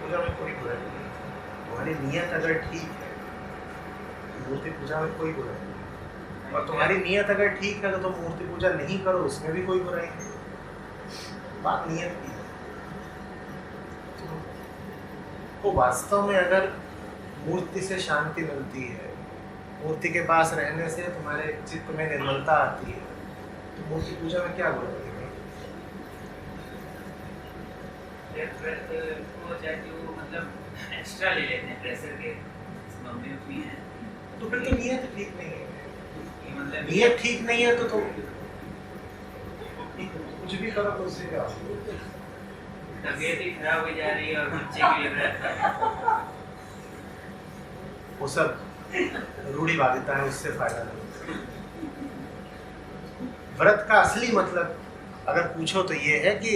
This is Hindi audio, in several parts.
पूजा में कोई बुराई नहीं है। तुम्हारी नियत अगर ठीक है तो मूर्ति पूजा में कोई बुराई नहीं है, और तुम्हारी नियत अगर ठीक है तो तुम मूर्ति पूजा नहीं करो, उसमें भी कोई बुराई नहीं। बात नियत की है। तो वास्तव में अगर मूर्ति से शांति मिलती है, मूर्ति के पास रहने से तुम्हारे चित्त में निर्मलता आती है, तो मूर्ति पूजा में क्या बुराई है? मतलब एक्स्ट्रा ले लेते हैं प्रेशर के मामले में है, तो फिर तो नियत ठीक नहीं है। मतलब नियत ठीक नहीं है तो कुछ भी करो तो उससे क्या? तबीयत ही खराब हो जा रही है और बच्चे के लिए व्रत, वो सब रूढ़िवादिता है, उससे फायदा नहीं। व्रत का असली मतलब अगर पूछो तो ये है कि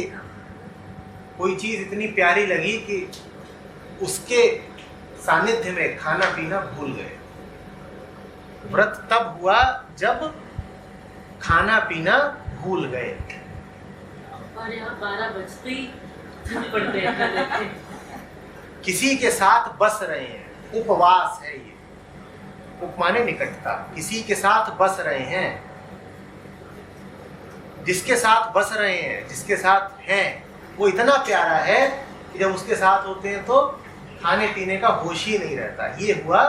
कोई चीज इतनी प्यारी लगी कि उसके सानिध्य में खाना पीना भूल गए। व्रत तब हुआ जब खाना पीना भूल गए। और यहाँ 12 बजते ही पड़ते हैं। किसी के साथ बस रहे हैं, उपवास है ये। उपमाने निकटता, किसी के साथ बस रहे हैं, जिसके साथ बस रहे हैं, जिसके साथ हैं, वो इतना प्यारा है कि जब उसके साथ होते हैं तो खाने पीने का होश ही नहीं रहता। ये हुआ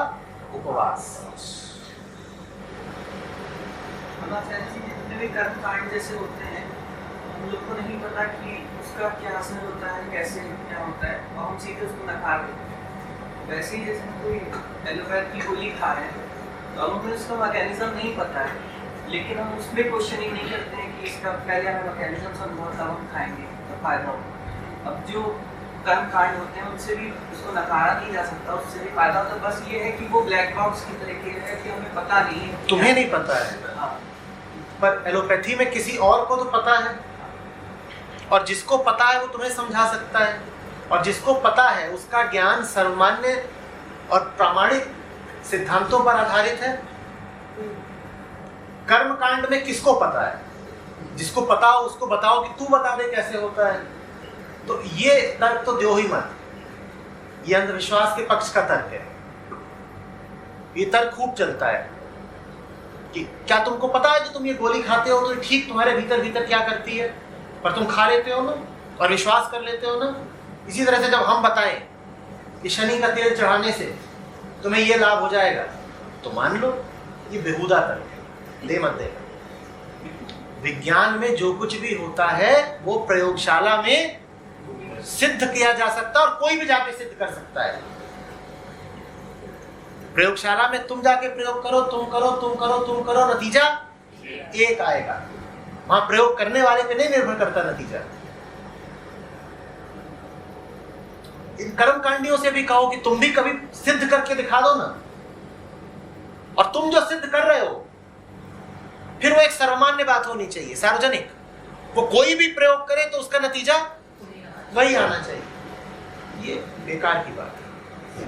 उपवास। जितने भी कर्म कांड जैसे होते हैं, हम लोग को नहीं पता कि उसका क्या असर होता है, कैसे क्या होता है, और हम सीधे उसको नकार देते हैं। वैसे ही जैसे कोई एलोपैथ की गोली खा रहे हैं तो हमें उसका मैकेनिज्म नहीं पता है, लेकिन हम उसमें क्वेश्चनिंग नहीं करते हैं कि इसका पहले हमें मैकेनिज्म समझो तब हम खाएंगे तो फायदा होगा। अब जो कर्म कांड होते हैं उनसे भी उसको नकारा नहीं जा सकता, उससे भी फायदा होता है। बस ये है कि वो ब्लैक बॉक्स की तरीके है कि हमें पता नहीं है, तुम्हें नहीं पता है। हाँ। पर एलोपैथी में किसी और को तो पता है, और जिसको पता है वो तुम्हें समझा सकता है, और जिसको पता है उसका ज्ञान सर्वमान्य और प्रामाणिक सिद्धांतों पर आधारित है। कर्म कांड में किसको पता है? जिसको पता हो उसको बताओ कि तू बता दे कैसे होता है। तो ये तर्क तो दो ही मत, ये अंधविश्वास के पक्ष का तर्क है। ये तर्क खूब चलता है कि क्या तुमको पता है जो तुम ये गोली खाते हो तो ठीक तुम्हारे भीतर भीतर क्या करती है, पर तुम खा लेते हो ना और विश्वास कर लेते हो ना। इसी तरह से जब हम बताएं कि शनि का तेल चढ़ाने से तुम्हें ये लाभ हो जाएगा तो मान लो। ये बेहुदा तर्क है, दे मत देगा। विज्ञान में जो कुछ भी होता है वो प्रयोगशाला में सिद्ध किया जा सकता है, और कोई भी जाके सिद्ध कर सकता है। प्रयोगशाला में तुम जाके प्रयोग करो, तुम करो, तुम करो, तुम करो, नतीजा एक आएगा। वहां प्रयोग करने वाले पे नहीं निर्भर करता नतीजा। इन कर्मकांडियों से भी कहो कि तुम भी कभी सिद्ध करके दिखा दो ना, और तुम जो सिद्ध कर रहे हो फिर वो एक सर्वमान्य बात होनी चाहिए, सार्वजनिक। वो कोई भी प्रयोग करे तो उसका नतीजा वही आना चाहिए। ये बेकार की बात है।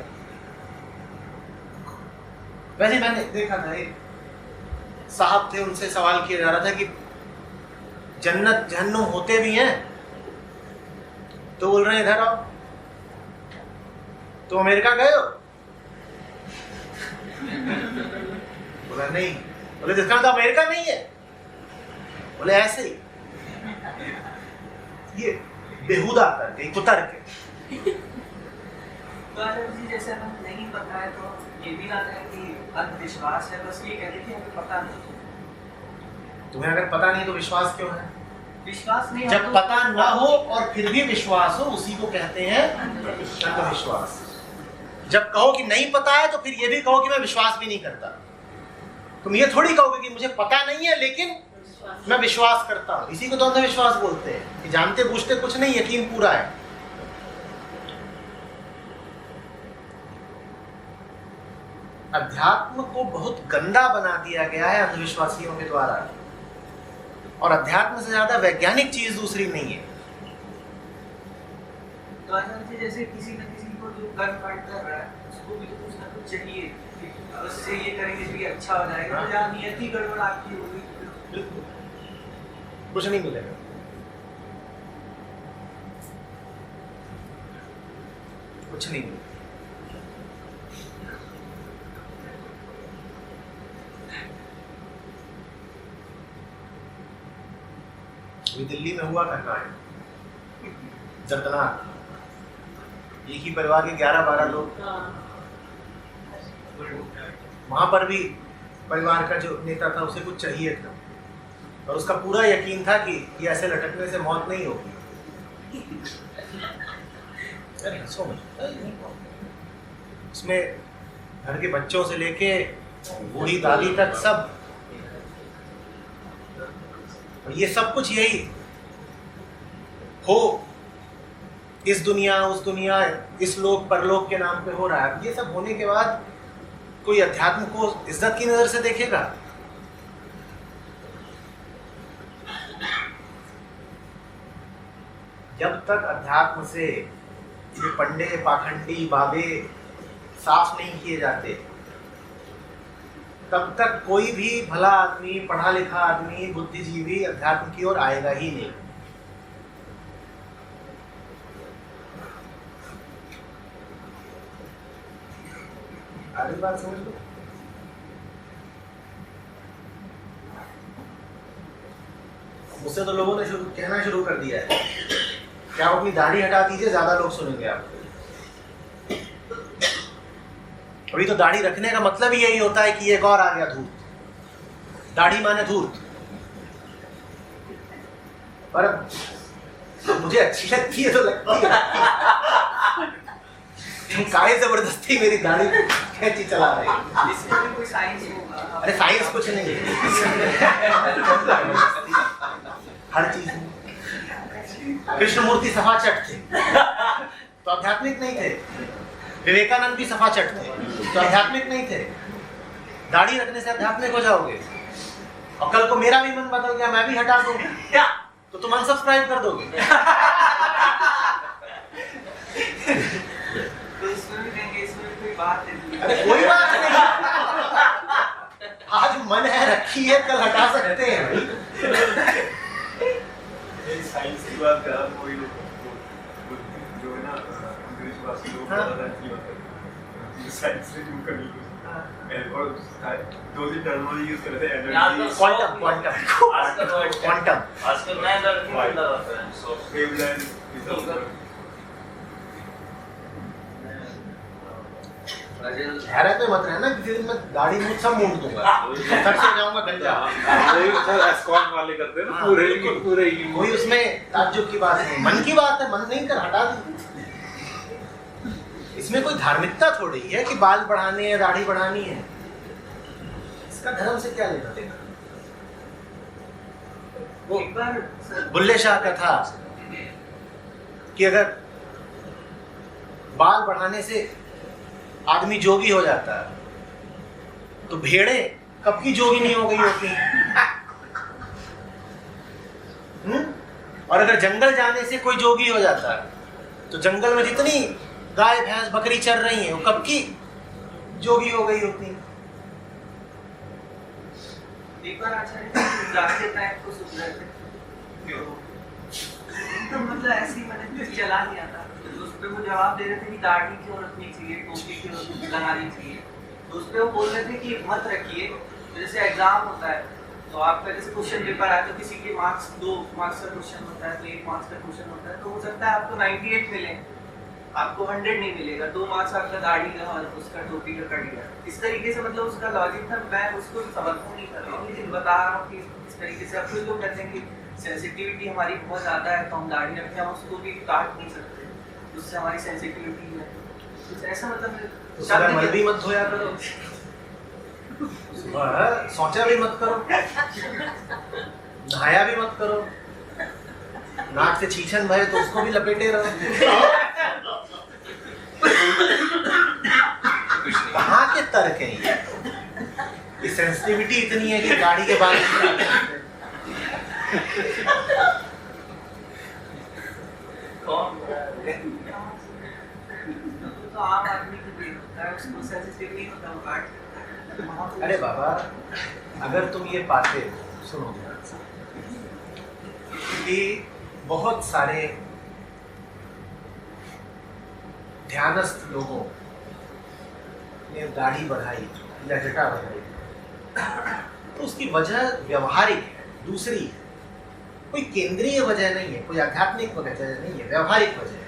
वैसे मैंने देखा था, एक साहब थे, उनसे सवाल किया जा रहा था कि जन्नत जहन्नुम होते भी हैं, तो बोल रहे हैं इधर आओ। तुम अमेरिका गए हो? बोला नहीं। बोले जिसका मतलब अमेरिका नहीं है? बोले ऐसे ही। ये बेहुदा तर्क है, कुतर्क है। तो अगर जी जैसे हमें नहीं पता है तो ये भी ना है कि अंधविश्वास है, बस ये कहते कि हमें पता नहीं। तुम्हें अगर पता नहीं तो विश्वास क्यों है? विश्वास नहीं, जब पता ना हो और फिर भी विश्वास हो, उसी को कहते हैं अंधविश्वास। जब कहो कि नहीं पता है तो फिर ये भी कहो कि मैं विश्वास भी नहीं करता। तुम ये थोड़ी कहोगे कि मुझे पता नहीं है लेकिन मैं विश्वास करता हूं। इसी को तो अंधविश्वास बोलते हैं कि जानते बूझते कुछ नहीं, यकीन पूरा है। अध्यात्म को बहुत गंदा बना दिया गया है अंधविश्वासियों के द्वारा, और अध्यात्म से ज्यादा वैज्ञानिक चीज दूसरी नहीं है। तो जी जैसे किसी न किसी को जो कर्म कांड कर रहा है उसको भी तो कुछ ना कुछ चाहिए कि उससे ये करेंगे तो ये अच्छा हो जाएगा। तो जहाँ नियत ही गड़बड़ आपकी होगी कुछ नहीं मिलेगा। कुछ नहीं मिलता। अभी दिल्ली में हुआ घटना है, दर्दनाक। एक ही परिवार के 11-12 लोग, वहां पर भी परिवार का जो नेता था उसे कुछ चाहिए था और उसका पूरा यकीन था कि ये ऐसे लटकने से मौत नहीं होगी। उसमें घर के बच्चों से लेके बूढ़ी दादी तक सब, और ये सब कुछ यही हो, इस दुनिया उस दुनिया, इस लोक परलोक के नाम पे हो रहा है। ये सब होने के बाद कोई अध्यात्म को इज्जत की नजर से देखेगा? जब तक अध्यात्म से ये पंडे पाखंडी बाबे साफ नहीं किए जाते, तब तक कोई भी भला आदमी, पढ़ा लिखा आदमी, बुद्धिजीवी अध्यात्म की ओर आएगा ही नहीं। आगे बात समझ लो। मुझसे तो लोगों ने कहना शुरू कर दिया है कि आप अपनी दाढ़ी हटा दीजिए, ज्यादा लोग सुनेंगे आपको। अभी तो दाढ़ी रखने का मतलब ही यही होता है कि एक और आ गया धूर्त। दाढ़ी माने धूर्त। पर मुझे अच्छी लगती है तो लगती है, काहे जबरदस्ती मेरी दाढ़ी कैंची चला रहे हैं। इसमें भी कोई साइंस होगा? अरे साइंस कुछ नहीं है, हर चीज में। कृष्णमूर्ति सफाचट थे तो आध्यात्मिक नहीं थे, विवेकानंद भी सफाचट थे तो आध्यात्मिक नहीं थे। दाढ़ी रखने से आध्यात्मिक हो जाओगे? और कल को मेरा भी मन बदल गया, मैं भी हटा दूंगा तो तुम अनसब्सक्राइब कर दोगे। तो इसमें भी कहेंगे इसमें भी कोई बात नहीं। अरे कोई बात नहीं, आज मन है रखी है, कल हटा सकते हैं भाई। साइंस की बात कर रहा था, वही लोग जो है ना अंग्रेजवासी लोग साइंस से जो कभी और 2-3 टर्मिनोलॉजी यूज करते हैं, एनर्जी, क्वांटम क्वांटम आजकल नया दर भी बदला रहता है। सो वेवलेंथ, हैरत में मत रहना, किसी दिन मैं दाढ़ी मुझ सब मूंड दूंगा, सच से जाऊंगा गंजा। वही सर एस्कॉर्ट वाले करते हैं ना, पूरे ही कोई उसमें ताज्जुब की बात नहीं, मन की बात है, मन नहीं कर हटा दी। इसमें कोई धार्मिकता थोड़ी है कि बाल बढ़ाने है, दाढ़ी बढ़ानी है। इसका धर्म से क्या लेना देना? वो एक बार बुल्ले शाह का था कि अगर बाल बढ़ाने से आदमी जोगी हो जाता है तो भेड़े कब की जोगी नहीं हो गई होती। और अगर जंगल जाने से कोई जोगी हो जाता है तो जंगल में जितनी गाय भैंस बकरी चर रही हैं वो कब की जोगी हो गई होती। एक बार आचार्य जाते टाइम को सुन रहे थे तो मतलब ऐसे ही मैंने चला नहीं आता, तो उस पे वो जवाब दे रहे थे कि दाढ़ी क्यों रखनी चाहिए, टोपी क्यों लगानी चाहिए। तो उस पे वो बोल रहे थे कि मत रखिए, तो जैसे एग्जाम होता है तो आपका जैसे क्वेश्चन पेपर आया तो किसी के मार्क्स 2 मार्क्स का क्वेश्चन होता है, तो 1 मार्क्स का क्वेश्चन होता है, तो हो सकता है आपको 98 मिले, आपको 100 नहीं मिलेगा, 2 मार्क्स आपका दाढ़ी का और उसका टोपी का कट गया। इस तरीके से मतलब उसका लॉजिक था। मैं उसको समर्थन नहीं कर रहा हूँ, लेकिन बता रहा हूँ कि इस तरीके से अब कुछ लोग कहते हैं कि सेंसिटिविटी हमारी बहुत ज़्यादा है तो हम दाढ़ी रखते हैं, हम उसको भी काट नहीं सकते, उससे हमारी सेंसिटिविटी है कुछ ऐसा। मतलब मन भी मत धोया करो, सोचा भी मत करो, नहाया भी मत करो, नाक से छीछन भरे तो उसको भी लपेटे रहो। कहाँ के तर्क हैं ये सेंसिटिविटी इतनी है कि गाड़ी के बारे में तो आम आदमी को भी होता है, उसको सेंसिटिव नहीं होता वो काट। अरे बाबा, अगर तुम ये पाते सुनो कि बहुत सारे ध्यानस्थ लोगों ने दाढ़ी बढ़ाई या जटा बढ़ाई, तो उसकी वजह व्यवहारिक है, दूसरी है, कोई केंद्रीय वजह नहीं है, कोई आध्यात्मिक वजह नहीं है, व्यवहारिक वजह है।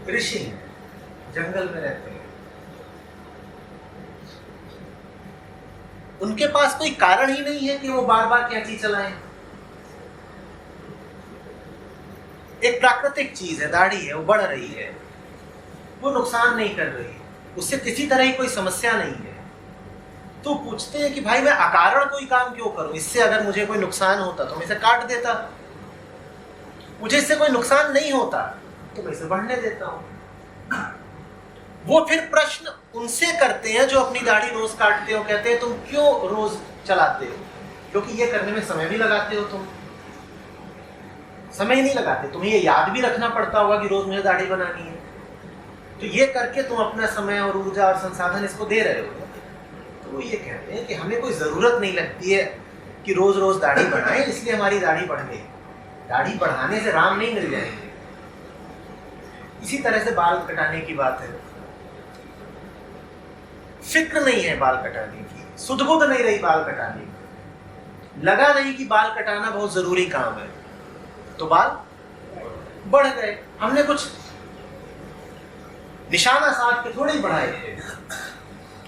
ऋषि हैं, जंगल में रहते हैं, उनके पास कोई कारण ही नहीं है कि वो बार बार कैंची चलाएं। एक प्राकृतिक चीज है, दाढ़ी है, वो बढ़ रही है, वो नुकसान नहीं कर रही, उससे किसी तरह की कोई समस्या नहीं है। तो पूछते हैं कि भाई मैं अकारण कोई काम क्यों करूं, इससे अगर मुझे कोई नुकसान होता तो मैं इसे काट देता, मुझे इससे कोई नुकसान नहीं होता तो मैं इसे बढ़ने देता हूं। वो फिर प्रश्न उनसे करते हैं जो अपनी दाढ़ी रोज काटते हो, कहते हैं तुम क्यों रोज चलाते हो, क्योंकि ये करने में समय भी लगाते हो, तुम समय ही नहीं लगाते, तुम्हें ये याद भी रखना पड़ता होगा कि रोज मुझे दाढ़ी बनानी है, तो ये करके तुम अपना समय और ऊर्जा और संसाधन इसको दे रहे हो। तो वो ये कहते हैं कि हमें कोई जरूरत नहीं लगती है कि रोज रोज दाढ़ी बढ़ाएं, इसलिए हमारी दाढ़ी बढ़ गई। दाढ़ी बढ़ाने से राम नहीं मिल जाएंगे। इसी तरह से बाल कटाने की बात है, फिक्र नहीं है बाल कटाने की, सुध-बुध नहीं रही बाल कटाने की, लगा नहीं कि बाल कटाना बहुत जरूरी काम है, तो बाल बढ़ गए। हमने कुछ निशाना साध के थोड़े ही बढ़ाए थे,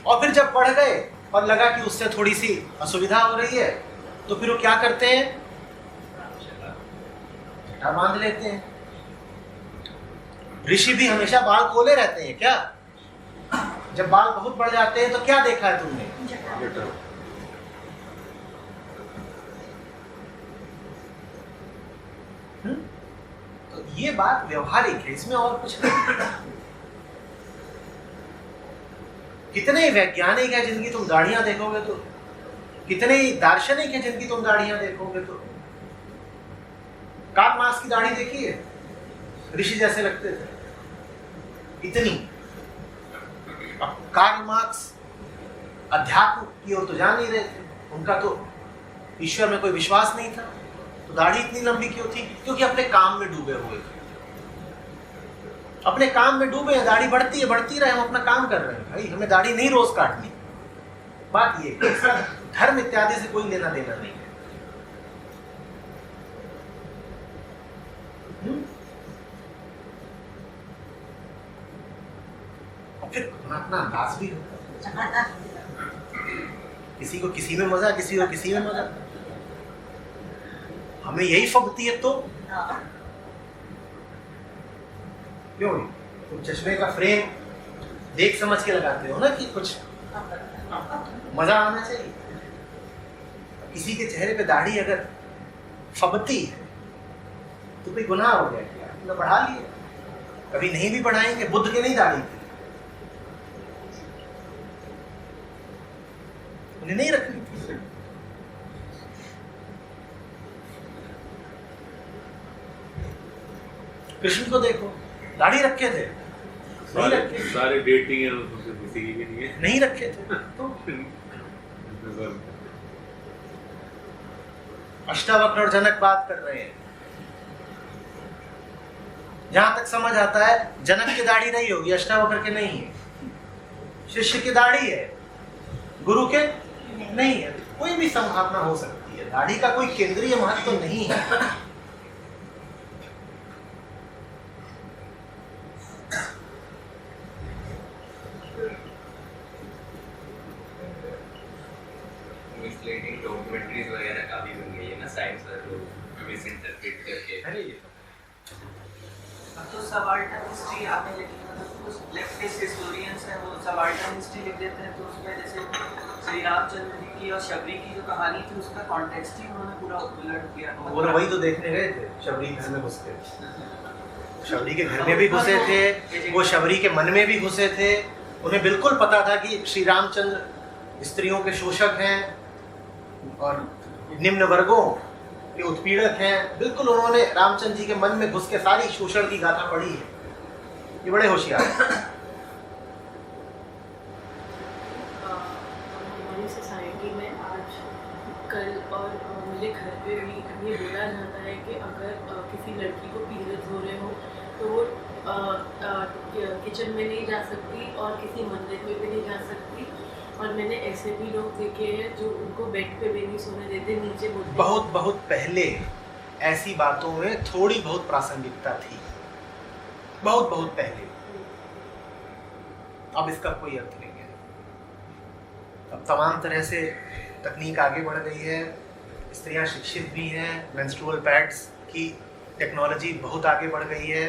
और फिर जब बढ़ गए और लगा कि उससे थोड़ी सी असुविधा हो रही है, तो फिर वो क्या करते हैं, जटा बांध लेते हैं। ऋषि भी हमेशा बाल खोले रहते हैं क्या? जब बाल बहुत बढ़ जाते हैं तो क्या देखा है तुमने? तो ये बात व्यवहारिक है, इसमें और कुछ नहीं। कितने वैज्ञानिक हैं जिनकी तुम दाढ़ियां देखोगे तो, कितने दार्शनिक हैं जिनकी तुम दाढ़ियां देखोगे तो। कार्ल मार्क्स की दाढ़ी देखी है? ऋषि जैसे लगते थे, इतनी। अब कार्ल मार्क्स अध्यात्म की ओर तो जा नहीं रहे थे, उनका तो ईश्वर में कोई विश्वास नहीं था, तो दाढ़ी इतनी लंबी क्यों थी? क्योंकि अपने काम में डूबे हुए थे, अपने काम में डूबे हैं। दाढ़ी बढ़ती है, बढ़ती रहे, हम अपना काम कर रहे हैं। भाई हमें दाढ़ी नहीं रोज काटनी। बात ये धर्म इत्यादि से कोई लेना देना नहीं है। और फिर अपना अंदाज भी होता है, किसी को किसी में मजा, किसी को किसी में मजा। हमें यही फबती है तो क्यों? तुम चश्मे का फ्रेम देख समझ के लगाते हो ना कि कुछ मजा आना चाहिए। किसी के चेहरे पे दाढ़ी अगर फबती है तो कोई गुनाह हो गया क्या? तुमने बढ़ा लिया। कभी नहीं भी बढ़ाएंगे, बुद्ध के नहीं दाढ़ी थी, उन्हें नहीं रखनी थी। कृष्ण को देखो, दाढ़ी रखे थे, नहीं रखे, सारे डेटिंग है उससे किसी की भी नहीं है, नहीं रखे थे। तो अष्टावक्र और जनक बात कर रहे हैं, जहां तक समझ आता है जनक की दाढ़ी नहीं होगी, अष्टावक्र के नहीं है। शिष्य की दाढ़ी है, गुरु के नहीं है। कोई भी संभावना हो सकती है, दाढ़ी का कोई केंद्रीय महत्व तो नहीं है। मिसलीडिंग डॉक्यूमेंट्रीज वगैरह काफी बन गई है ना, साइंस और लोग मिस इंटरप्रेट करके। अरे तो सबाल्टर्न हिस्ट्री आपने लिखी, मतलब उस लेफ्टिस्ट हिस्टोरियंस हैं वो सबाल्टर्न हिस्ट्री लिख देते हैं, तो उसमें जैसे श्री रामचंद्र जी की और शबरी की जो कहानी थी उसका कॉन्टेक्स्ट ही उन्होंने पूरा उलट दिया। वो वही तो देखने गए थे, शबरी घर में घुस के, शबरी के घर में भी घुसे थे, वो शबरी के मन में भी घुसे थे। उन्हें बिल्कुल पता था कि श्री रामचंद्र स्त्रियों के शोषक हैं और निम्न वर्गों के उत्पीड़क हैं। बिल्कुल उन्होंने रामचंद्र जी के मन में घुस के सारी शोषण की गाथा पढ़ी है। ये बड़े होशियार हैं। हमारी सोसाइटी में आज कल और मुझे घर पे भी ये बोला जाता है कि अगर किसी लड़की को पीरियड्स हो रहे हो तो तो किचन में नहीं जा सकती और किसी मंदिर में भी नहीं जा सकती। और मैंने ऐसे भी लोग देखे हैं जो उनको बेड पे भी नहीं सोने देते, नीचे बोलते हैं। बहुत बहुत पहले ऐसी बातों में थोड़ी बहुत प्रासंगिकता थी, बहुत बहुत पहले। अब इसका कोई अर्थ नहीं है। अब तमाम तरह से तकनीक आगे बढ़ गई है, स्त्रियां शिक्षित भी हैं, मेंस्ट्रुअल पैड्स की टेक्नोलॉजी बहुत आगे बढ़ गई है।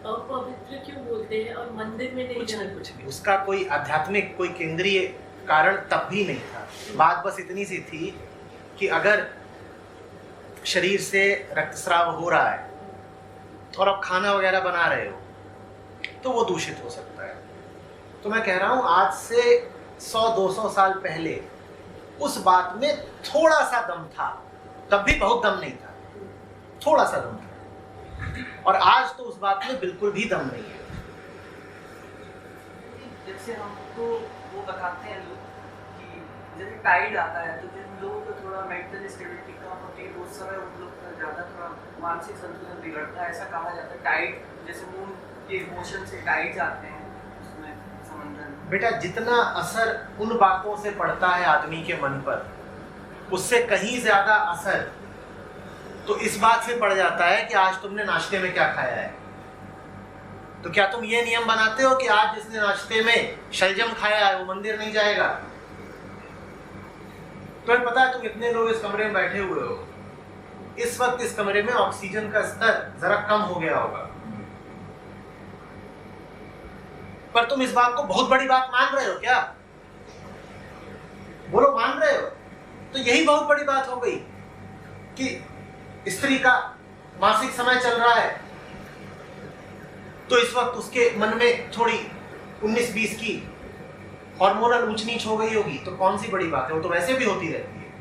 अपवित्र क्यों बोलते हैं और मंदिर में नहीं कुछ जाते? नहीं, उसका कोई आध्यात्मिक, कोई केंद्रीय कारण तब भी नहीं था। बात बस इतनी सी थी कि अगर शरीर से रक्तस्राव हो रहा है और आप खाना वगैरह बना रहे हो तो वो दूषित हो सकता है। तो मैं कह रहा हूं आज से 100-200 साल पहले उस बात में थोड़ा सा दम था, तब भी बहुत दम नहीं था, थोड़ा सा दम था। और आज तो उस बात में बिल्कुल भी दम नहीं है। जैसे हमको वो बताते हैं लोग कि जैसे टाइड आता है तो जिन लोगों को थोड़ा मेंटल स्टेबिलिटी कम होती है उस समय उन लोग का ज़्यादा थोड़ा मानसिक संतुलन बिगड़ता है, ऐसा कहा जाता है। टाइड जैसे मून के इमोशन से टाइड आते हैं उसमें समंदर में। बेटा, जितना असर उन बातों से पड़ता है आदमी के मन पर, उससे कहीं ज्यादा असर तो इस बात से पड़ जाता है कि आज तुमने नाश्ते में क्या खाया है। तो क्या तुम ये नियम बनाते हो कि आज जिसने नाश्ते में शलजम खाया है वो मंदिर नहीं जाएगा? तुम्हें पता है तुम इतने लोग इस कमरे में बैठे हुए हो, इस वक्त इस कमरे में ऑक्सीजन का स्तर जरा कम हो गया होगा, पर तुम इस बात को बहुत बड़ी बात मान रहे हो क्या? बोलो, मान रहे हो? तो यही बहुत बड़ी बात हो गई कि स्त्री का मासिक समय चल रहा है तो इस वक्त उसके मन में थोड़ी 19-20 की हार्मोनल ऊंच नीच हो गई होगी। तो कौन सी बड़ी बात है? वो तो वैसे भी होती रहती है,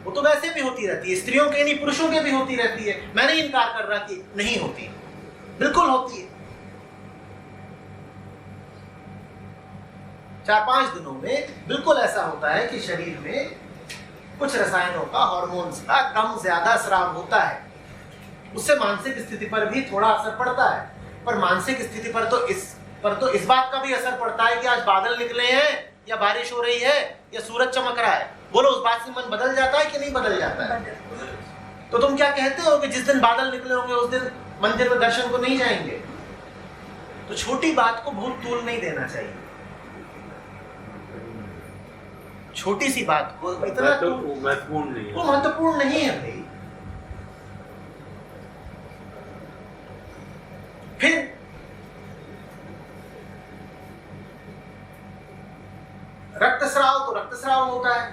वो तो वैसे भी होती रहती है, स्त्रियों के नहीं पुरुषों के भी होती रहती है। मैं नहीं इनकार कर रहा कि नहीं होती, बिल्कुल होती है। 4-5 दिनों में बिल्कुल ऐसा होता है कि शरीर में कुछ रसायनों का, हार्मोन्स का कम ज्यादा स्राव होता है। उससे मानसिक स्थिति पर भी थोड़ा असर पड़ता है, पर मानसिक स्थिति पर तो इस बात का भी असर पड़ता है कि आज बादल निकले हैं या बारिश हो रही है या सूरज चमक रहा है। बोलो, उस बात से मन बदल जाता है कि नहीं बदल जाता है? तो तुम क्या कहते हो कि जिस दिन बादल निकले होंगे उस दिन मंदिर में दर्शन को नहीं जाएंगे? तो छोटी बात को बहुत तूल नहीं देना चाहिए। छोटी सी बात को इतना महत्वपूर्ण नहीं है, वो महत्वपूर्ण नहीं है भाई। फिर रक्तस्राव तो रक्तस्राव होता है।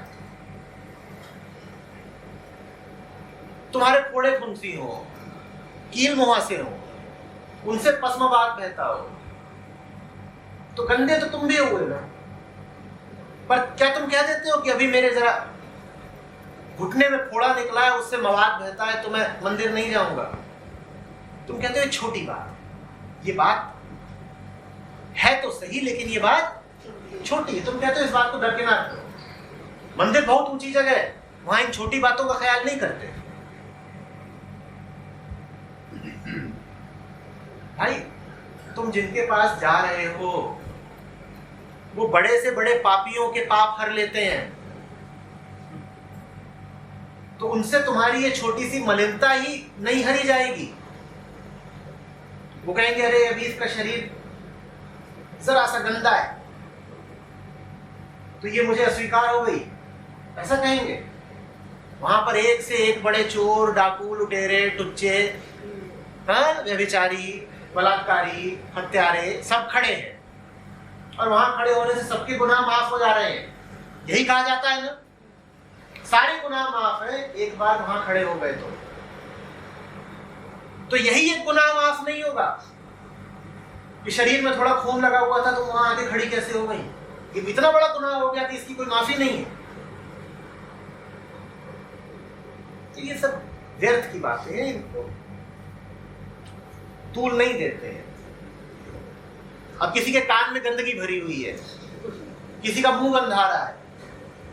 तुम्हारे फोड़े फुंसी हो, कील मुहासे हो, उनसे पश्मवात बहता हो तो गंदे तो तुम भी हुए ना। पर क्या तुम कह देते हो कि अभी मेरे जरा घुटने में फोड़ा निकला है, उससे मवाद बहता है तो मैं मंदिर नहीं जाऊंगा? तुम कहते हो ये छोटी बात, ये बात है तो सही लेकिन ये बात छोटी है। तुम कहते हो इस बात को दरकिनार करो। मंदिर बहुत ऊंची जगह है, वहां इन छोटी बातों का ख्याल नहीं करते। भाई, तुम जिनके पास जा रहे हो वो बड़े से बड़े पापियों के पाप हर लेते हैं, तो उनसे तुम्हारी ये छोटी सी मलिनता ही नहीं हरी जाएगी। वो कहेंगे अरे अभी इसका शरीर जरा सा गंदा है तो ये मुझे अस्वीकार हो गई, ऐसा कहेंगे। वहां पर एक से एक बड़े चोर, डाकू, लुटेरे, टुच्चे, व्यभिचारी, बलात्कारी, हत्यारे सब खड़े हैं और वहां खड़े होने से सबके गुनाह माफ हो जा रहे हैं। यही कहा जाता है ना, सारे गुनाह माफ है एक बार वहां खड़े हो गए तो यही एक गुनाह माफ नहीं होगा कि शरीर में थोड़ा खून लगा हुआ था तो वहां आके खड़ी कैसे हो गई? ये इतना बड़ा गुनाह हो गया कि इसकी कोई माफी नहीं है। तो ये सब व्यर्थ की बातें हैं, इनको तूल नहीं देते हैं। अब किसी के कान में गंदगी भरी हुई है, किसी का मुंह गंधा रहा है,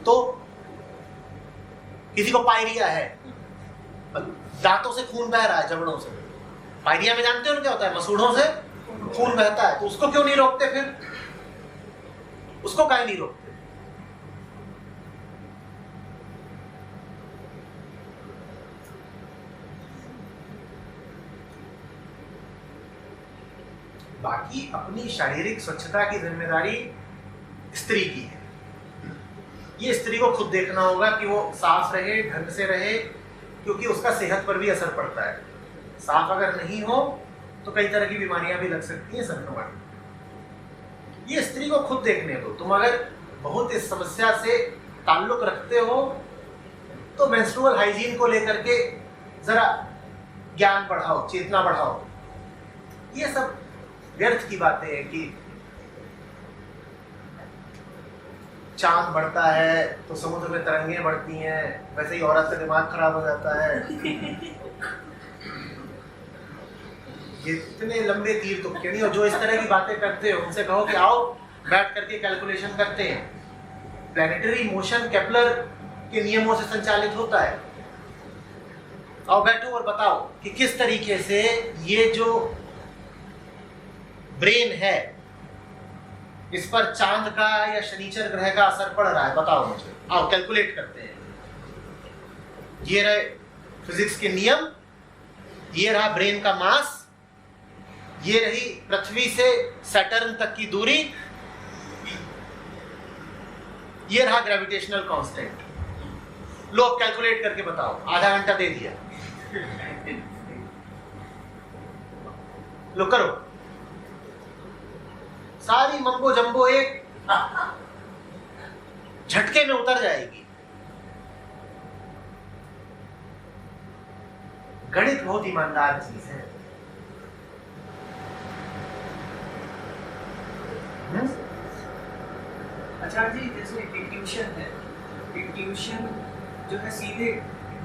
तो किसी को पायरिया है, दांतों से खून बह रहा है, जबड़ों से, फायरिया में जानते हो क्या होता है? मसूड़ों से खून बहता है। तो उसको क्यों नहीं रोकते फिर? उसको काहे नहीं रोकते? बाकी अपनी शारीरिक स्वच्छता की जिम्मेदारी स्त्री की है। ये स्त्री को खुद देखना होगा कि वो साफ रहे, ढंग से रहे, क्योंकि उसका सेहत पर भी असर पड़ता है। साफ अगर नहीं हो तो कई तरह की बीमारियां भी लग सकती हैं, संक्रमण। ये स्त्री को खुद देखने दो। तुम अगर बहुत इस समस्या से ताल्लुक रखते हो तो मेंस्ट्रुअल हाइजीन को लेकर के जरा ज्ञान बढ़ाओ, चेतना बढ़ाओ। ये सब व्यर्थ की बातें हैं कि चांद बढ़ता है तो समुद्र में तरंगें बढ़ती हैं, वैसे ही औरत का दिमाग खराब हो जाता है। ये इतने लंबे तीर तुक्के नहीं। और जो इस तरह की बातें करते हो उनसे कहो कि आओ बैठ करके कैलकुलेशन करते हैं। प्लैनेटरी मोशन केपलर के नियमों से संचालित होता है। आओ बैठो और बताओ कि किस तरीके से ये जो ब्रेन है इस पर चांद का या शनिचर ग्रह का असर पड़ रहा है। बताओ मुझे। आओ कैलकुलेट करते हैं। ये रहे फिजिक्स के नियम, ये रहा ब्रेन का मास, ये रही पृथ्वी से सैटर्न तक की दूरी, ये रहा ग्रेविटेशनल कांस्टेंट। लो अब कैलकुलेट करके बताओ। आधा घंटा दे दिया। लो करो। सारी मम्बो जम्बो एक झटके में उतर जाएगी। गणित बहुत ईमानदार चीज है। आचार्य जी, जैसे इंट्यूशन है, इंट्यूशन जो है सीधे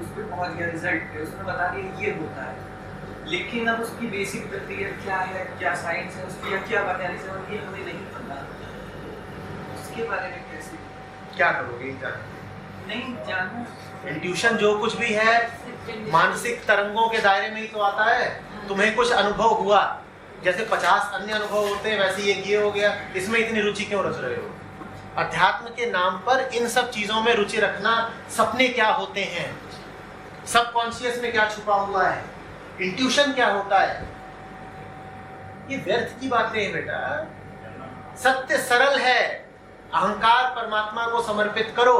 उस पर पहुंच गया, रिजल्ट पे उसने बता दिया ये होता है, लेकिन अब उसकी बेसिक प्रक्रिया क्या है, क्या साइंस है उसकी, या क्या मैकेनिज्म है, ये हमें नहीं पता। उसके बारे में कैसे क्या करोगे? नहीं जाना। इंट्यूशन जो कुछ भी है मानसिक तरंगों के दायरे में ही तो आता है। तुम्हें कुछ अनुभव हुआ, जैसे 50 अन्य अनुभव होते हैं, वैसे ये हो गया। इसमें इतनी रुचि क्यों रख रहे हो? अध्यात्म के नाम पर इन सब चीजों में रुचि रखना। सपने क्या होते हैं, सबकॉन्शियस में क्या छुपा हुआ है, इंट्यूशन क्या होता है, ये व्यर्थ की बातें हैं बेटा। सत्य सरल है। अहंकार परमात्मा को समर्पित करो।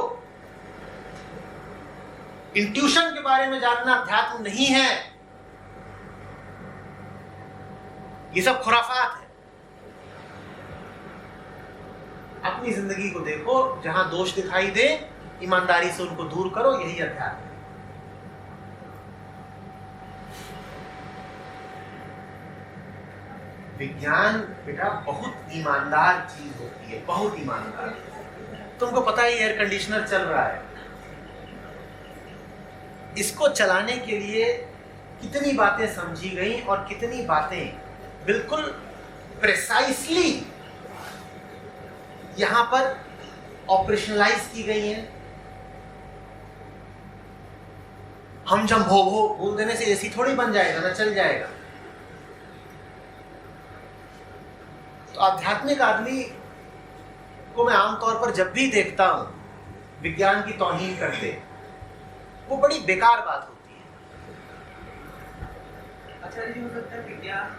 इंट्यूशन के बारे में जानना अध्यात्म नहीं है। ये सब खुराफात है। अपनी जिंदगी को देखो, जहां दोष दिखाई दे ईमानदारी से उनको दूर करो। यही अध्यात्म है। विज्ञान बेटा बहुत ईमानदार चीज होती है, बहुत ईमानदार। तुमको पता है एयर कंडीशनर चल रहा है, इसको चलाने के लिए कितनी बातें समझी गई और कितनी बातें बिल्कुल प्रिसाइसली यहां पर ऑपरेशनलाइज की गई हैं। हम जब हो बोल देने से एसी थोड़ी बन जाएगा ना, चल जाएगा। तो आध्यात्मिक आदमी को मैं आमतौर पर जब भी देखता हूं विज्ञान की तौहीन करते, वो बड़ी बेकार बात होती है। अच्छा जी, हो सकता है विज्ञान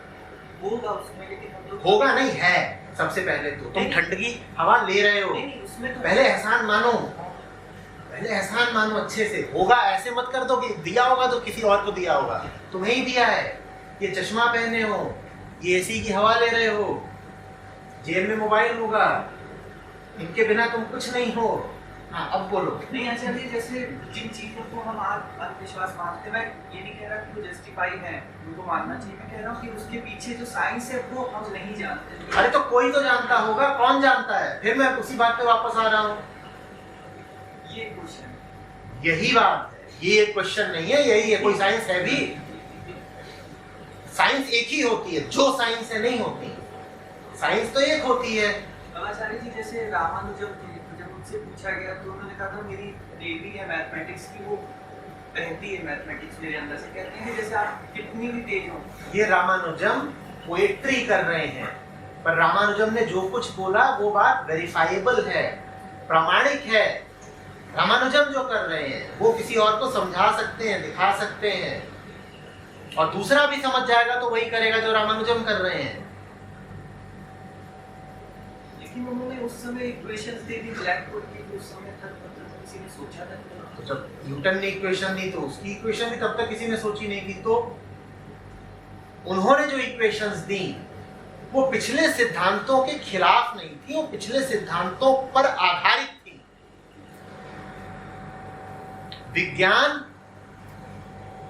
होगा उसमें, लेकिन हम लोग होगा नहीं है। सबसे पहले तो तुम ठंड की हवा ले रहे हो, उसमें तो पहले एहसान मानो, पहले एहसान मानो अच्छे से। होगा ऐसे मत कर दो कि दिया होगा तो किसी और को दिया होगा, तुम्हें ही दिया है। ये चश्मा पहने हो, ये एसी की हवा ले रहे हो, जेब में मोबाइल होगा, इनके बिना तुम कुछ नहीं हो। हाँ अब बोलो। नहीं अच्छा जी, जैसे जिन चीजों को हम आज अंधविश्वास मानते हैं, मैं ये नहीं कह रहा कि वो जस्टिफाई है, उनको मानना चाहिए। मैं कह रहा हूँ कि उसके पीछे जो साइंस है वो हम नहीं जानते। अरे तो कोई तो जानता होगा, कौन जानता है? फिर मैं उसी बात पे वापस आ रहा हूँ। ये क्वेश्चन, यही बात है, ये एक क्वेश्चन नहीं है, यही है। कोई साइंस है भी? साइंस एक ही होती है, जो साइंस है नहीं होती। साइंस तो एक होती है। आचार्य जी, जैसे रामानुजन जब उनसे पूछा गया तो उन्होंने कहा था मेरी डिग्री है मैथमेटिक्स की, वो बहती है मैथमेटिक्स मेरे अंदर से। कहते हैं कि जैसे आप कितनी भी तेज हो। ये रामानुजम पोएट्री कर रहे हैं, पर रामानुजम ने जो कुछ बोला वो बात वेरीफाइबल है, प्रामाणिक है। रामानुजम जो कर रहे हैं वो किसी और को समझा सकते हैं, दिखा सकते हैं, और दूसरा भी समझ जाएगा तो वही करेगा जो रामानुजम कर रहे हैं। लेकिन उन्होंने उस समय इक्वेशंस दे दी ब्लैक बोर्ड की, उस समय तक मतलब किसी ने सोचा था कि तो जब न्यूटन ने इक्वेशन दी तो उसकी इक्वेशन भी तब तक किसी ने सोची नहीं की। तो उन्होंने जो इक्वेशंस दी वो पिछले सिद्धांतों के खिलाफ नहीं थी, वो पिछले सिद्धांतों पर आधारित थी। विज्ञान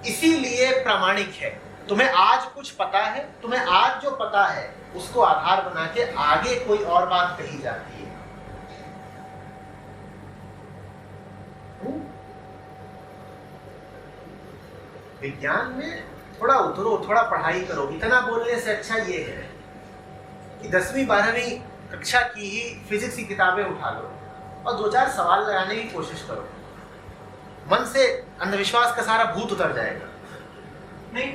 इसीलिए प्रामाणिक है। तुम्हें आज कुछ पता है, तुम्हें आज जो पता है उसको आधार बना के आगे कोई और बात कही जाती है। विज्ञान में थोड़ा उतरो, थोड़ा पढ़ाई करो। इतना बोलने से अच्छा ये है कि 10वीं 12वीं कक्षा की ही फिजिक्स की किताबें उठा लो और 2-4 सवाल लगाने की कोशिश करो। मन से अंधविश्वास का सारा भूत उतर जाएगा। नहीं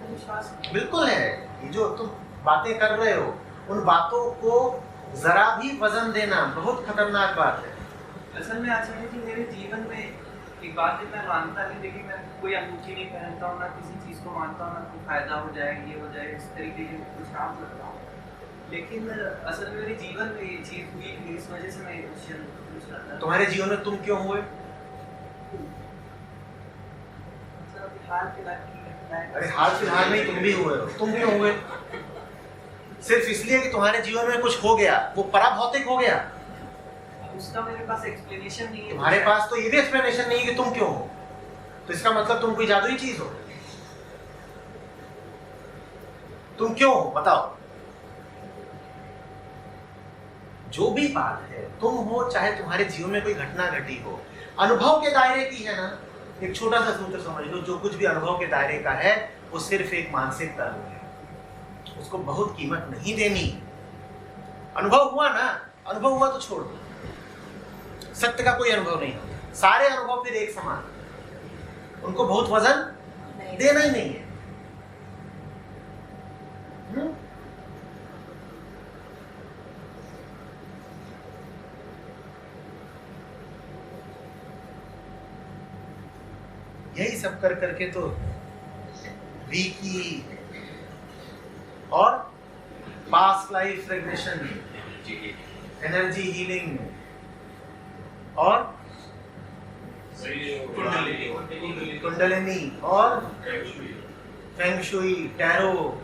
विश्वास बिल्कुल है। ये जो तुम बातें कर रहे हो, उन बातों को जरा भी वजन देना बहुत खतरनाक बात है। असल में आचार्य जी मेरे जीवन में एक बात है, मैं मानता नहीं, लेकिन मैं कोई अंगूठी नहीं पहनता हूँ, ना किसी चीज़ को मानता हूँ, ना कोई फायदा हो जाए, ये हो जाए, इस तरीके के कुछ काम करता हूँ। लेकिन असल में मेरे जीवन में ये चीज़ हुई थी, इस वजह से मैं ये क्वेश्चन पूछ रहा था। तुम्हारे जीवन में तुम क्यों हुए? हाल फिलहाल की अरे हाल फिलहाल में ही तुम भी हुए हो। तुम क्यों हुए? सिर्फ इसलिए कि तुम्हारे जीवन में कुछ हो गया, वो पराभौतिक हो गया। उसका मेरे पास एक्सप्लेनेशन नहीं है। तुम्हारे पास तो ये भी एक्सप्लेनेशन नहीं है कि तुम क्यों हो, तो इसका मतलब तुम कोई जादुई चीज हो। तुम क्यों हो बताओ। जो भी बात है, तुम हो चाहे तुम्हारे जीवन में कोई घटना घटी हो, अनुभव के दायरे की है ना। एक छोटा सा सूत्र समझ लो, जो कुछ भी अनुभव के दायरे का है वो सिर्फ एक मानसिक तर्क है, उसको बहुत कीमत नहीं देनी। अनुभव हुआ ना, अनुभव हुआ तो छोड़ दो। सत्य का कोई अनुभव नहीं होता, सारे अनुभव फिर एक समान, उनको बहुत वजन देना ही नहीं है। यही सब कर करके तो रीकी और past life regression, energy healing और कुंडलिनी और फेंग शुई, टैरो,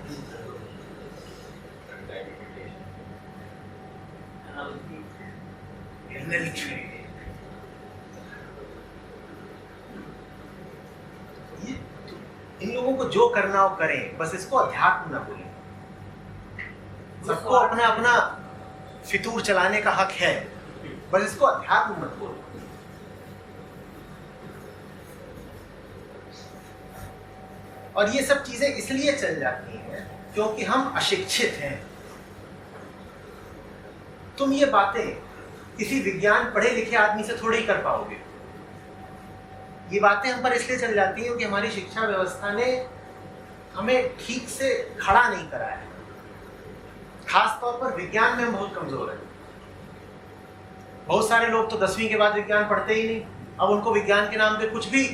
इन लोगों को जो करना हो करें, बस इसको अध्यात्म ना बोलें। सबको अपना अपना फितूर चलाने का हक है, बस इसको अध्यात्म मत बोलो। और ये सब चीजें इसलिए चल जाती हैं क्योंकि हम अशिक्षित हैं। तुम ये बातें किसी विज्ञान पढ़े लिखे आदमी से थोड़ी कर पाओगे। ये बातें हम पर इसलिए चल जाती हैं क्योंकि हमारी शिक्षा व्यवस्था ने हमें ठीक से खड़ा नहीं कराया है। खास तौर पर विज्ञान में हम बहुत कमजोर हैं। बहुत सारे लोग तो 10वीं के बाद विज्ञान पढ़ते ही नहीं। अब उनको विज्ञान के नाम पे कुछ भी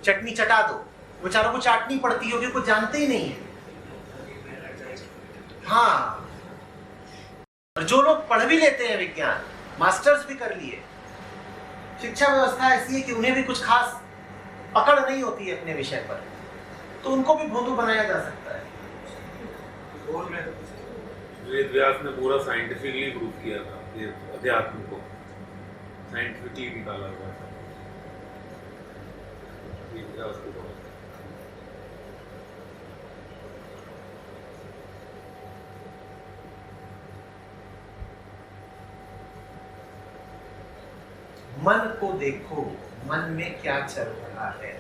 चटनी चटा दो, बेचारों को चाटनी पड़ती होगी, कुछ जानते ही नहीं है। हाँ, और जो लोग पढ़ भी लेते हैं विज्ञान, मास्टर्स भी कर लिए, शिक्षा व्यवस्था ऐसी है कि उन्हें भी कुछ खास पकड़ नहीं होती है अपने विषय पर, तो उनको भी भोंदू बनाया जा सकता है। वेद व्यास ने पूरा साइंटिफिकली प्रूव किया था ये अध्यात्म को, साइंटिफिकली निकाला हुआ था वेद व्यास को। मन को देखो, मन में क्या चल रहा है।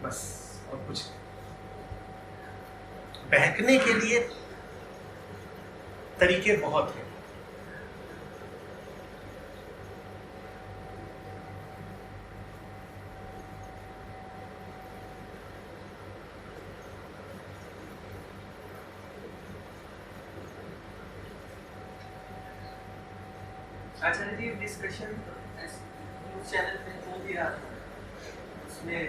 बस, और कुछ बहकने के लिए तरीके बहुत हैं। आचार्य जी डिस्कशन उस चैनल पे हो भी रहा था, उसमें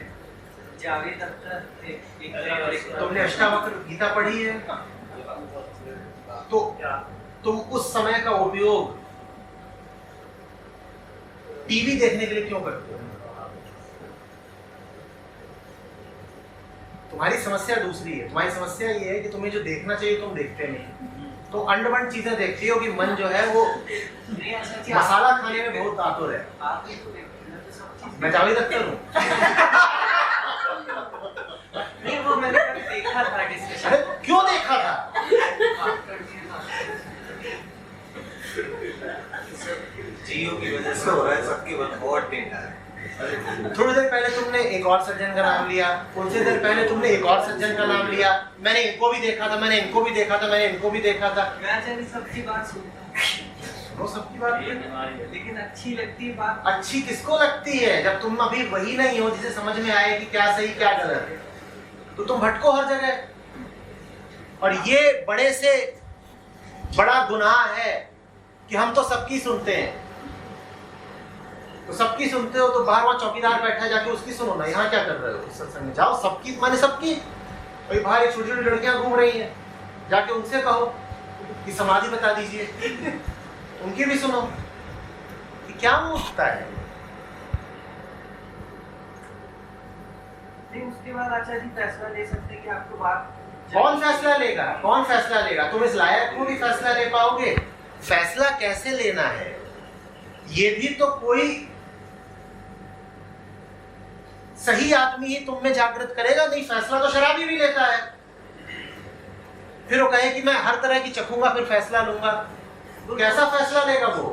जावेद अख्तर थे, एक तरह से तुमने अष्टावक्र गीता पढ़ी है? तो तुम उस समय का उपयोग टीवी देखने के लिए क्यों करते हो? तुम्हारी समस्या दूसरी है। तुम्हारी समस्या ये है कि तुम्हें जो देखना चाहिए तुम देखते नहीं, तो अंडवन चीजें देखती हो कि मन जो है वो नहीं आचार्य जी, मसाला खाने में बहुत आतुर है। आप ही तो देखते हैं, तो सब चीज़- मैं जावेद अख्तर हूँ। नहीं वो मैंने कभी देखा था अरे डिस्कशन। क्यों देखा था? जियो की वजह से हो रहा है, सबकी बहुत डेटा है। थोड़ी देर पहले तुमने एक और सज्जन का नाम लिया, कुछ देर पहले तुमने एक और सज्जन का नाम लिया, मैंने इनको भी देखा था, मैंने इनको भी देखा था, मैंने इनको भी देखा था। मैं आचार्य सबकी बात सुनता हूँ, सुनो सबकी बात, लेकिन अच्छी लगती है बात। अच्छी किसको लगती है? जब तुम अभी वही नहीं हो जिसे समझ में आए कि क्या सही क्या गलत, तो तुम भटको हर जगह। और ये बड़े से बड़ा गुनाह है कि हम तो सबकी सुनते हैं। तो सबकी सुनते हो तो बाहर वहां चौकीदार बैठा है, जाके उसकी सुनो ना। यहाँ क्या कर रहे हो? इस सत्संग में जाओ, सबकी माने सबकी। भाई बाहर एक छोटी छोटी लड़कियां घूम रही हैं, जाके उनसे कहो कि समाधि बता दीजिए, उनकी भी सुनो। कि क्या मूर्खता है? नहीं उसके बाद आचार्य जी फैसला ले सकते हैं कि आपको बात। कौन फैसला लेगा? कौन फैसला लेगा? तुम इस लायक हो भी फैसला ले पाओगे? फैसला कैसे लेना है ये भी तो कोई सही आदमी ही तुम में जागृत करेगा। नहीं, फैसला तो शराबी भी लेता है। फिर वो कहे कि मैं हर तरह की चखूंगा फिर फैसला लूंगा, तो कैसा फैसला लेगा वो?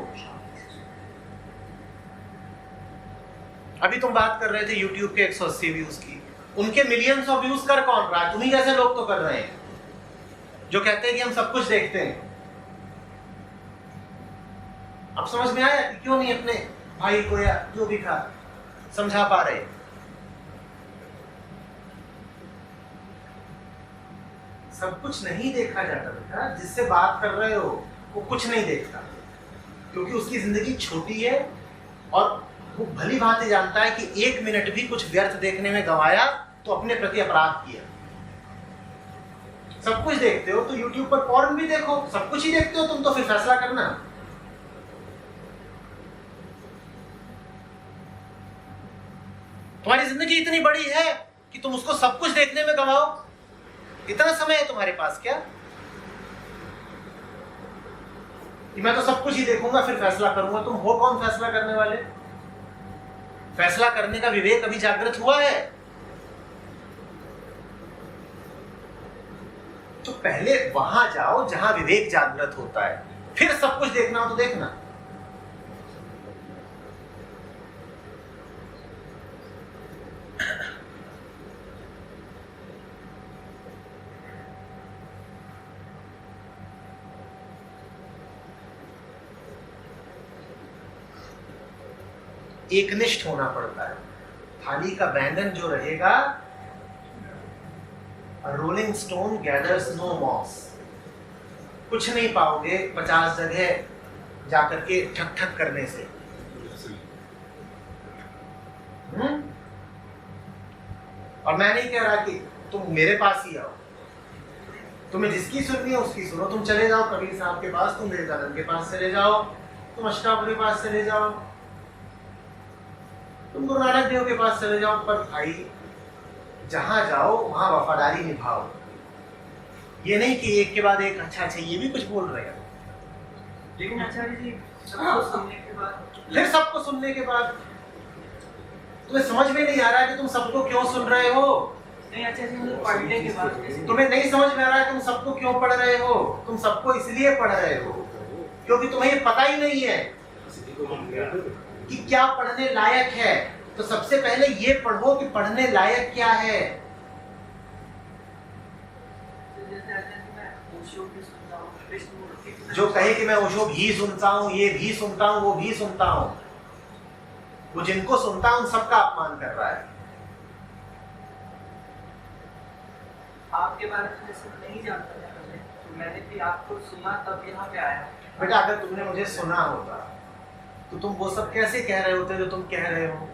अभी तुम बात कर रहे थे YouTube के 180 व्यूज की, उनके मिलियंस ऑफ व्यूज कर कौन रहा है? तुम्ही जैसे लोग तो कर रहे हैं जो कहते हैं कि हम सब कुछ देखते हैं। अब समझ में आया कि क्यों नहीं अपने भाई को या जो भी था समझा पा रहे? सब कुछ नहीं देखा जाता बेटा। जिससे बात कर रहे हो वो कुछ नहीं देखता, क्योंकि उसकी जिंदगी छोटी है और वो भली भांति जानता है कि 1 मिनट भी कुछ व्यर्थ देखने में गंवाया तो अपने प्रति अपराध किया। सब कुछ देखते हो तो YouTube पर पॉर्न भी देखो, सब कुछ ही देखते हो तुम, तो फिर फैसला करना। तुम्हारी जिंदगी इतनी बड़ी है कि तुम उसको सब कुछ देखने में गंवाओ? इतना समय है तुम्हारे पास क्या कि मैं तो सब कुछ ही देखूंगा फिर फैसला करूंगा? तुम हो कौन फैसला करने वाले? फैसला करने का विवेक अभी जागृत हुआ है? तो पहले वहां जाओ जहां विवेक जागृत होता है, फिर सब कुछ देखना हो तो देखना। एकनिष्ठ होना पड़ता है। थाली का बैंगन जो रहेगा, rolling stone gathers no moss, कुछ नहीं पाओगे 50 जगह जाकर के ठक ठक करने से। और मैं नहीं कह रहा कि तुम मेरे पास ही आओ, तुम्हें जिसकी सुननी है उसकी सुनो। तुम चले जाओ कबीर साहब के पास, तुम विवेकानंद के पास चले जाओ, तुम अष्टावक्र के पास चले जाओ, तुम गुरु नानक देव के पास चले जाओ, पर भाई जहां जाओ वहां वफादारी निभाओ। ये नहीं कि एक के बाद एक अच्छा ये भी कुछ बोल रहे हैं। लेकिन आचार्य जी सबको सुनने के बाद, फिर सबको सुनने के बाद तुम्हें समझ में नहीं आ रहा है कि तुम सबको क्यों सुन रहे हो? नहीं आचार्य जी मतलब पढ़ने के बाद तुम्हें नहीं समझ में आ रहा है तुम सबको क्यों पढ़ रहे हो? तुम सबको इसलिए पढ़ रहे हो क्योंकि तुम्हें ये पता ही नहीं है कि क्या पढ़ने लायक है। तो सबसे पहले ये पढ़ो कि पढ़ने लायक क्या है। जो कहे कि मैं ओशो भी सुनता हूँ, ये भी सुनता हूँ, वो भी सुनता हूँ, वो जिनको सुनता है उन सबका अपमान कर रहा है। आपके बारे में जैसे नहीं जानता था पहले, तो मैंने भी आपको सुना तब यहाँ पे आया। बेटा अगर तुमने मुझे सुना होता तो तुम वो सब कैसे कह रहे होते जो तुम कह रहे हो?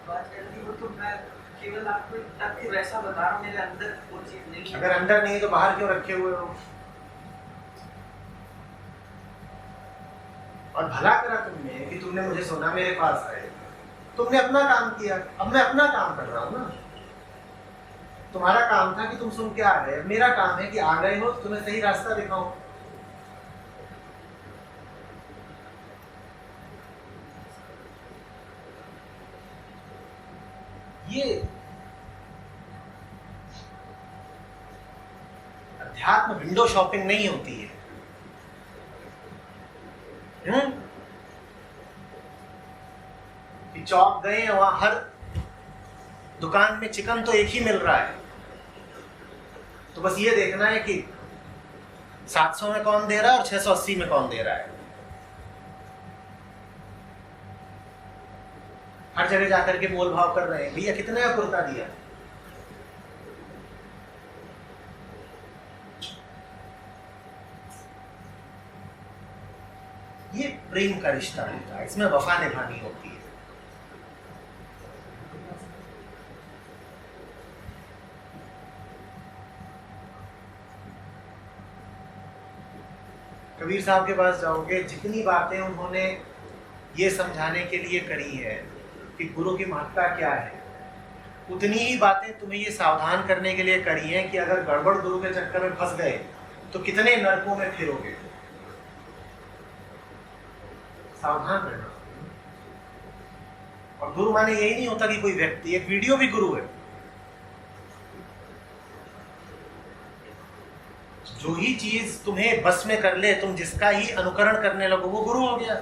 बात करती हो तो मैं केवल आपको वैसा बता रहा हूँ, मेरे अंदर वो चीज नहीं है। अगर अंदर नहीं तो बाहर क्यों रखे हुए हो? और भला करा तुमने कि तुमने मुझे सुना, मेरे पास आए, तुमने अपना काम किया। अब मैं अपना काम कर रहा हूँ ना। तुम्हारा काम था कि तुम सुन के आ गए, मेरा काम है कि आ गए हो तो तुम्हें सही रास्ता दिखाऊं। ये अध्यात्म विंडो शॉपिंग नहीं होती है। कि चौक गए, वहां हर दुकान में चिकन तो एक ही मिल रहा है, तो बस ये देखना है कि 700 में कौन दे रहा है और 680 में कौन दे रहा है। हर जगह जाकर के मोल भाव कर रहे हैं, भैया कितने का कुर्ता दिया? ये प्रेम का रिश्ता होता है, इसमें वफा निभानी होती है। कबीर साहब के पास जाओगे, जितनी बातें उन्होंने ये समझाने के लिए करी है कि गुरु की महत्ता क्या है, उतनी ही बातें तुम्हें ये सावधान करने के लिए करी हैं कि अगर गड़बड़ गुरु के चक्कर में फंस गए तो कितने नरकों में फिरोगे। सावधान रहना। और गुरु माने यही नहीं होता कि कोई व्यक्ति, एक वीडियो भी गुरु है। जो ही चीज तुम्हें बस में कर ले, तुम जिसका ही अनुकरण करने लगो, वो गुरु हो गया।